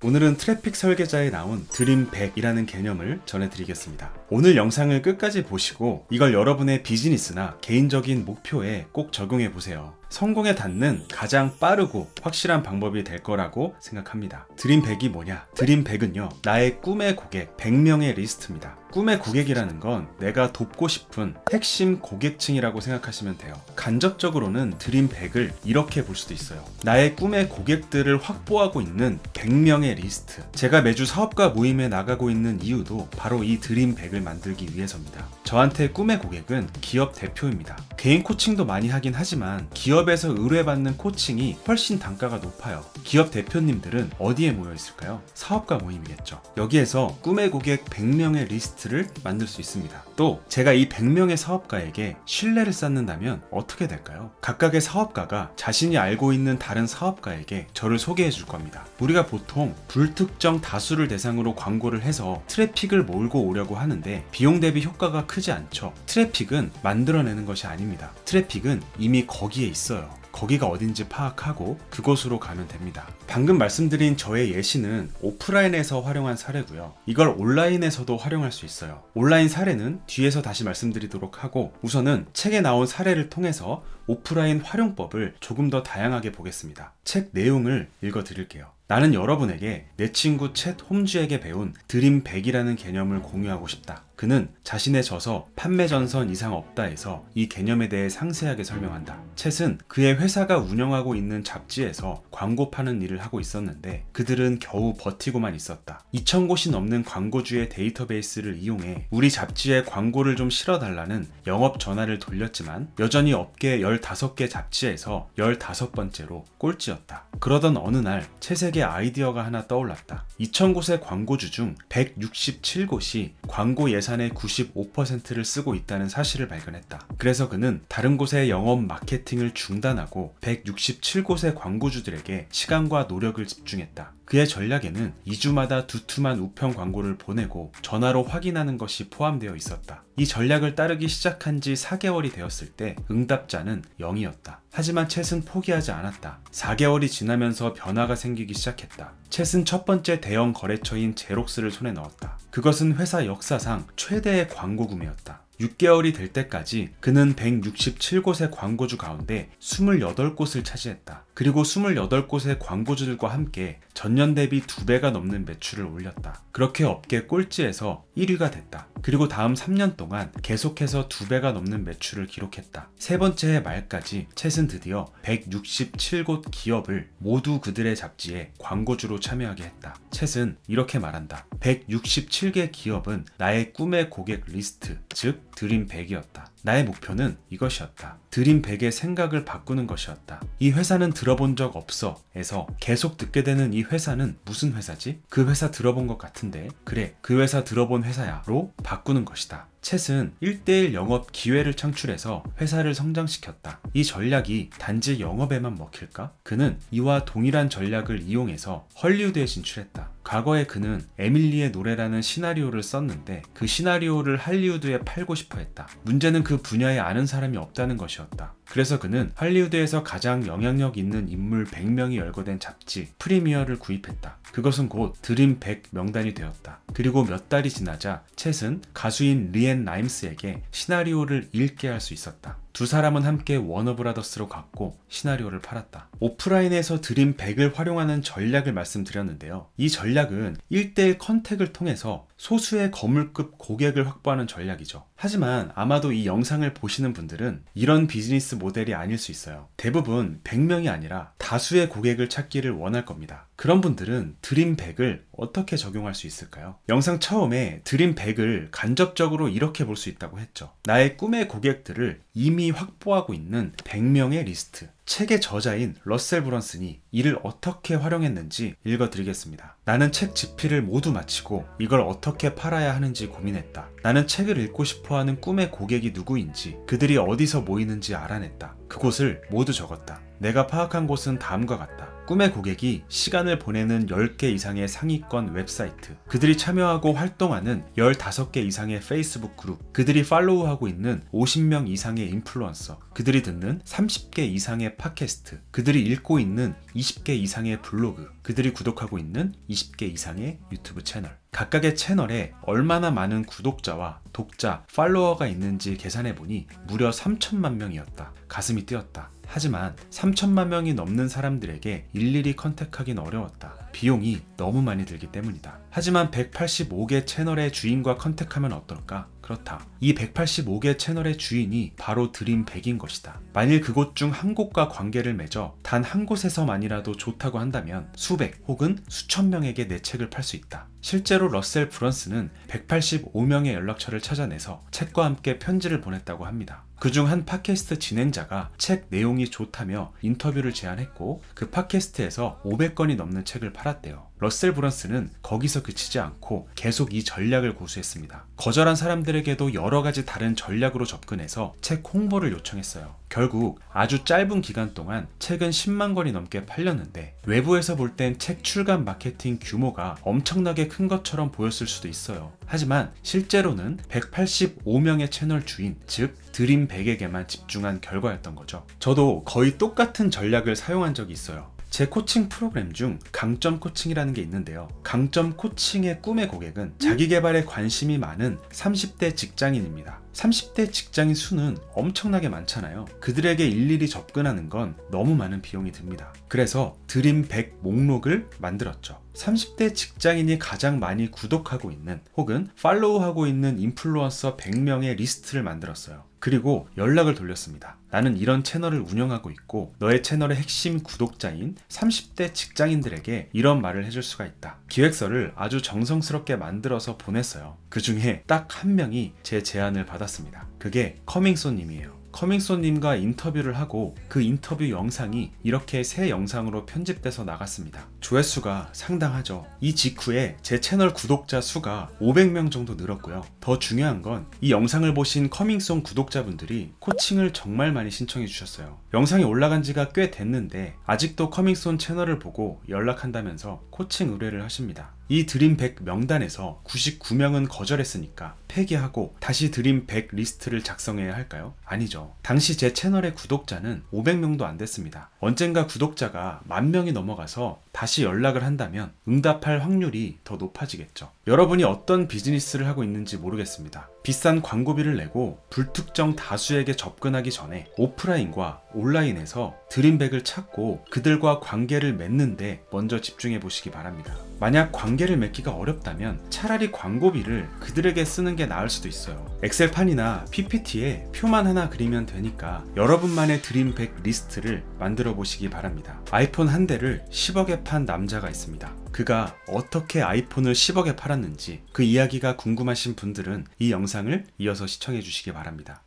오늘은 트래픽 설계자에 나온 드림 100이라는 개념을 전해드리겠습니다. 오늘 영상을 끝까지 보시고 이걸 여러분의 비즈니스나 개인적인 목표에 꼭 적용해 보세요. 성공에 닿는 가장 빠르고 확실한 방법이 될 거라고 생각합니다. 드림 100이 뭐냐? 드림 100은요, 나의 꿈의 고객 100명의 리스트입니다. 꿈의 고객이라는 건 내가 돕고 싶은 핵심 고객층이라고 생각하시면 돼요. 간접적으로는 드림 100을 이렇게 볼 수도 있어요. 나의 꿈의 고객들을 확보하고 있는 100명의 리스트. 제가 매주 사업가 모임에 나가고 있는 이유도 바로 이 드림 100을 만들기 위해서입니다. 저한테 꿈의 고객은 기업 대표입니다. 개인 코칭도 많이 하긴 하지만 기업에서 의뢰받는 코칭이 훨씬 단가가 높아요. 기업 대표님들은 어디에 모여 있을까요? 사업가 모임이겠죠. 여기에서 꿈의 고객 100명의 리스트를 만들 수 있습니다. 또 제가 이 100명의 사업가에게 신뢰를 쌓는다면 어떻게 될까요? 각각의 사업가가 자신이 알고 있는 다른 사업가에게 저를 소개해 줄 겁니다. 우리가 보통 불특정 다수를 대상으로 광고를 해서 트래픽을 몰고 오려고 하는데 비용 대비 효과가 크지 않죠. 트래픽은 만들어내는 것이 아닙니다. 트래픽은 이미 거기에 있어요. 거기가 어딘지 파악하고 그곳으로 가면 됩니다. 방금 말씀드린 저의 예시는 오프라인에서 활용한 사례고요. 이걸 온라인에서도 활용할 수 있어요. 온라인 사례는 뒤에서 다시 말씀드리도록 하고, 우선은 책에 나온 사례를 통해서 오프라인 활용법을 조금 더 다양하게 보겠습니다. 책 내용을 읽어 드릴게요. 나는 여러분에게 내 친구 챗 홈즈에게 배운 드림 100이라는 개념을 공유하고 싶다. 그는 자신의 저서 판매 전선 이상 없다에서 이 개념에 대해 상세하게 설명한다. 챗은 그의 회사가 운영하고 있는 잡지에서 광고 파는 일을 하고 있었는데 그들은 겨우 버티고만 있었다. 2000곳이 넘는 광고주의 데이터베이스를 이용해 우리 잡지에 광고를 좀 실어달라는 영업 전화를 돌렸지만 여전히 업계 15개 잡지에서 15번째로 꼴찌였다. 그러던 어느 날 챗에게 아이디어가 하나 떠올랐다. 2000곳의 광고주 중 167곳이 광고 예산의 95%를 쓰고 있다는 사실을 발견했다. 그래서 그는 다른 곳의 영업 마케팅을 중단하고 167곳의 광고주들에게 시간과 노력을 집중했다. 그의 전략에는 2주마다 두툼한 우편 광고를 보내고 전화로 확인하는 것이 포함되어 있었다. 이 전략을 따르기 시작한 지 4개월이 되었을 때 응답자는 0이었다. 하지만 챗은 포기하지 않았다. 4개월이 지나면서 변화가 생기기 시작했다. 챗은 첫 번째 대형 거래처인 제록스를 손에 넣었다. 그것은 회사 역사상 최대의 광고 구매였다. 6개월이 될 때까지 그는 167곳의 광고주 가운데 28곳을 차지했다. 그리고 28곳의 광고주들과 함께 전년 대비 2배가 넘는 매출을 올렸다. 그렇게 업계 꼴찌에서 1위가 됐다. 그리고 다음 3년 동안 계속해서 2배가 넘는 매출을 기록했다. 세 번째 해 말까지 챗은 드디어 167곳 기업을 모두 그들의 잡지에 광고주로 참여하게 했다. 챗은 이렇게 말한다. 167개 기업은 나의 꿈의 고객 리스트, 즉 드림 100이었다. 나의 목표는 이것이었다. 드림 100의 생각을 바꾸는 것이었다. 이 회사는 들어본 적 없어 에서 계속 듣게 되는 이 회사는 무슨 회사지? 그 회사 들어본 것 같은데? 그래, 그 회사 들어본 회사야 로 바꾸는 것이다. 챗은 1:1 영업 기회를 창출해서 회사를 성장시켰다. 이 전략이 단지 영업에만 먹힐까? 그는 이와 동일한 전략을 이용해서 헐리우드에 진출했다. 과거에 그는 에밀리의 노래라는 시나리오를 썼는데 그 시나리오를 할리우드에 팔고 싶어 했다. 문제는 그 분야에 아는 사람이 없다는 것이었다. 그래서 그는 할리우드에서 가장 영향력 있는 인물 100명이 열거된 잡지 프리미어를 구입했다. 그것은 곧 드림 100 명단이 되었다. 그리고 몇 달이 지나자 챗은 가수인 리앤 라임스에게 시나리오를 읽게 할 수 있었다. 두 사람은 함께 워너브라더스로 갔고 시나리오를 팔았다. 오프라인에서 드림 100을 활용하는 전략을 말씀드렸는데요. 이 전략은 1:1 컨택을 통해서 소수의 거물급 고객을 확보하는 전략이죠. 하지만 아마도 이 영상을 보시는 분들은 이런 비즈니스 모델이 아닐 수 있어요. 대부분 100명이 아니라 다수의 고객을 찾기를 원할 겁니다. 그런 분들은 드림 100을 어떻게 적용할 수 있을까요? 영상 처음에 드림 100을 간접적으로 이렇게 볼 수 있다고 했죠. 나의 꿈의 고객들을 이미 확보하고 있는 100명의 리스트. 책의 저자인 러셀 브런슨이 이를 어떻게 활용했는지 읽어드리겠습니다. 나는 책 집필을 모두 마치고 이걸 어떻게 팔아야 하는지 고민했다. 나는 책을 읽고 싶어하는 꿈의 고객이 누구인지, 그들이 어디서 모이는지 알아냈다. 그곳을 모두 적었다. 내가 파악한 곳은 다음과 같다. 꿈의 고객이 시간을 보내는 10개 이상의 상위권 웹사이트, 그들이 참여하고 활동하는 15개 이상의 페이스북 그룹, 그들이 팔로우하고 있는 50명 이상의 인플루언서, 그들이 듣는 30개 이상의 팟캐스트, 그들이 읽고 있는 20개 이상의 블로그, 그들이 구독하고 있는 20개 이상의 유튜브 채널. 각각의 채널에 얼마나 많은 구독자와 독자, 팔로워가 있는지 계산해보니 무려 3천만 명이었다. 가슴이 뛰었다. 하지만 3천만 명이 넘는 사람들에게 일일이 컨택하긴 어려웠다. 비용이 너무 많이 들기 때문이다. 하지만 185개 채널의 주인과 컨택하면 어떨까? 그렇다. 이 185개 채널의 주인이 바로 드림100인 것이다. 만일 그곳 중 한 곳과 관계를 맺어 단 한 곳에서만이라도 좋다고 한다면 수백 혹은 수천 명에게 내 책을 팔 수 있다. 실제로 러셀 브런슨은 185명의 연락처를 찾아내서 책과 함께 편지를 보냈다고 합니다. 그중 한 팟캐스트 진행자가 책 내용이 좋다며 인터뷰를 제안했고 그 팟캐스트에서 500건이 넘는 책을 팔았대요. 러셀 브런슨은 거기서 그치지 않고 계속 이 전략을 고수했습니다. 거절한 사람들에게도 여러 가지 다른 전략으로 접근해서 책 홍보를 요청했어요. 결국 아주 짧은 기간 동안 책은 10만 권이 넘게 팔렸는데 외부에서 볼 땐 책 출간 마케팅 규모가 엄청나게 큰 것처럼 보였을 수도 있어요. 하지만 실제로는 185명의 채널 주인, 즉 드림100에게만 집중한 결과였던 거죠. 저도 거의 똑같은 전략을 사용한 적이 있어요. 제 코칭 프로그램 중 강점 코칭이라는 게 있는데요. 강점 코칭의 꿈의 고객은 자기 개발에 관심이 많은 30대 직장인입니다. 30대 직장인 수는 엄청나게 많잖아요. 그들에게 일일이 접근하는 건 너무 많은 비용이 듭니다. 그래서 드림100 목록을 만들었죠. 30대 직장인이 가장 많이 구독하고 있는 혹은 팔로우하고 있는 인플루언서 100명의 리스트를 만들었어요. 그리고 연락을 돌렸습니다. 나는 이런 채널을 운영하고 있고 너의 채널의 핵심 구독자인 30대 직장인들에게 이런 말을 해줄 수가 있다. 기획서를 아주 정성스럽게 만들어서 보냈어요. 그 중에 딱 한 명이 제 제안을 받았습니다. 그게 커밍손님이에요. 커밍손님과 인터뷰를 하고 그 인터뷰 영상이 이렇게 새 영상으로 편집돼서 나갔습니다. 조회수가 상당하죠. 이 직후에 제 채널 구독자 수가 500명 정도 늘었고요. 더 중요한 건 이 영상을 보신 커밍손 구독자분들이 코칭을 정말 많이 신청해 주셨어요. 영상이 올라간 지가 꽤 됐는데 아직도 커밍손 채널을 보고 연락한다면서 코칭 의뢰를 하십니다. 이 드림100 명단에서 99명은 거절했으니까 폐기하고 다시 드림100 리스트를 작성해야 할까요? 아니죠. 당시 제 채널의 구독자는 500명도 안 됐습니다. 언젠가 구독자가 10,000명이 넘어가서 다시 연락을 한다면 응답할 확률이 더 높아지겠죠. 여러분이 어떤 비즈니스를 하고 있는지 모르겠습니다. 비싼 광고비를 내고 불특정 다수에게 접근하기 전에 오프라인과 온라인에서 드림100을 찾고 그들과 관계를 맺는데 먼저 집중해 보시기 바랍니다. 만약 관계를 맺기가 어렵다면 차라리 광고비를 그들에게 쓰는 게 나을 수도 있어요. 엑셀판이나 PPT에 표만 하나 그리면 되니까 여러분만의 드림100 리스트를 만들어 보시기 바랍니다. 아이폰 한 대를 10억에 판 남자가 있습니다. 그가 어떻게 아이폰을 10억에 팔았는지 그 이야기가 궁금하신 분들은 이 영상을 이어서 시청해 주시기 바랍니다.